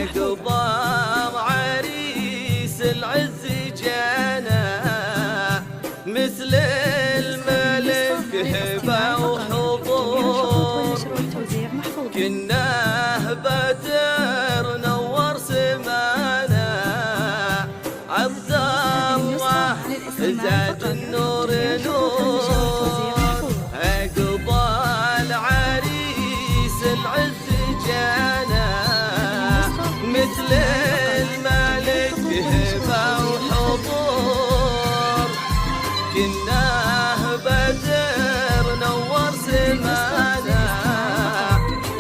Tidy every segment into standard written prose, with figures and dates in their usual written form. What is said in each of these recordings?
عقبال عريس العز جانا مثل الملك هبة وحضور كناه بدر نور سمانا عبد الله زاد النور نور عقبال عريس العز جانا مثل الملك هبة وحضور كناه بدر نور سمانا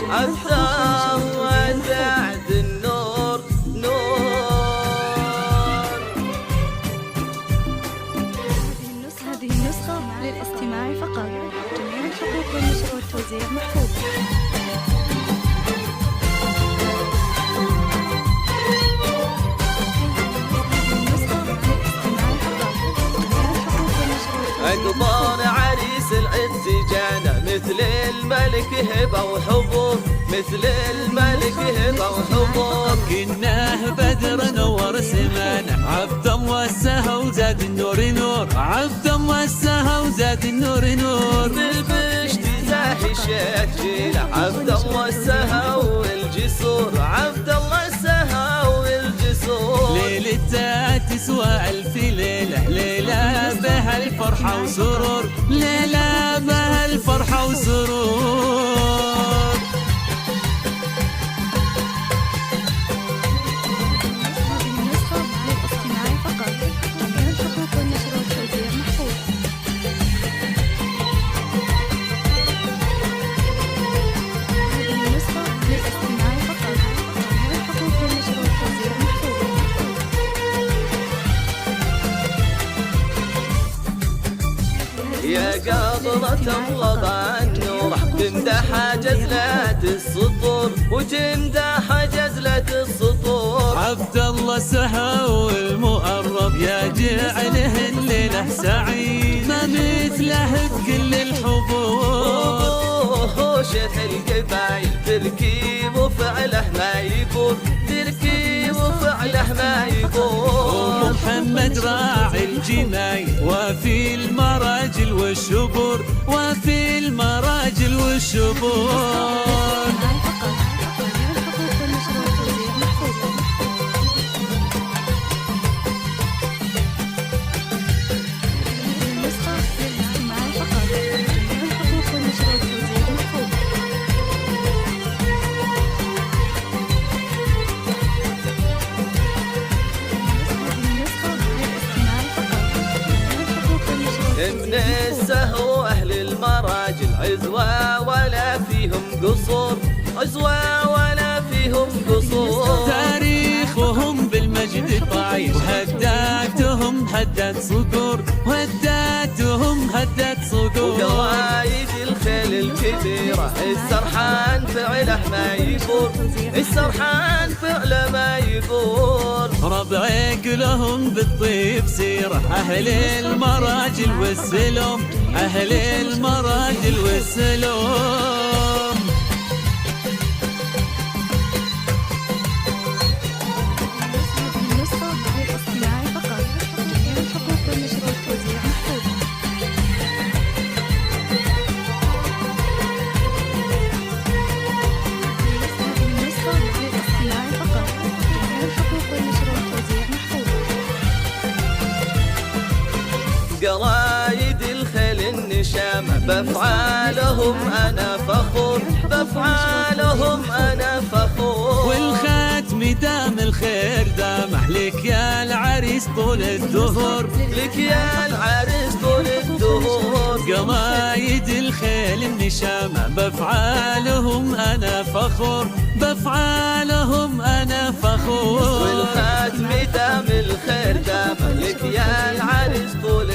عبد الله زاد النور نور. هذه النسخة للاستماع فقط. جميع الحقوق والنشر والتوزيع محفوظة. عقبال عريس العز جانا مثل الملك هبة وحضور مثل الملك هبة وحضور كناه بدر نور سمانا عبد الله السها وزاد النور نور عبد الله السها وزاد النور نور بالبشت زاهي الشكل عبد الله السها والجسور عبد الله السها والجسور ليلتها تسوى ألف ليلة ليلة بها الفرحة وسرور ليلة بها الفرحة وسرور. هذه النسخة للاستماع فقط. جميع الحقوق والنشر والتوزيع محفوظة. هذه النسخة للاستماع فقط. جميع الحقوق والنشر والتوزيع محفوظة. يا قاطرة الله النور تمدح جزلة السطور وتمدح جزلة السطور عبد الله السها والمؤرب يا جعله الليلة سعيد ما مثله بكل الحبور شيخ القبايل تركيب وفعله ما يقول تركيب وفعله ما يقول ومحمد راعي الجمايل وفي المراجل والشبور وفي المراجل والشبور. من السهو أهل المراجل عزوة ولا فيهم قصور عزوة ولا فيهم قصور تاريخهم بالمجد طاير وهداتهم هدت صقور وهداتهم هدت صقور وقوايد الخيل الكبيرة السرحان فعله ما يقول السرحان فعله ما يقول ربعك لهم بالطيب سيرة أهل المراجل والسلوم أهل المراجل والسلوم. النسخة للاستماع فقط. جميع الحقوق والنشر والتوزيع محفوظة. هذه النسخة للاستماع فقط. جميع الحقوق والنشر والتوزيع محفوظة. قرايد الخيل النشامة بأفعالهم أنا فخور بأفعالهم أنا فخور والخاتم دام الخير دامه لك يا العريس طول الدهور لك يا العريس طول الدهور قرايد الخيل النشامة بأفعالهم أنا فخور بأفعالهم أنا فخور والخاتم دام الخير دامه لك يا العريس طول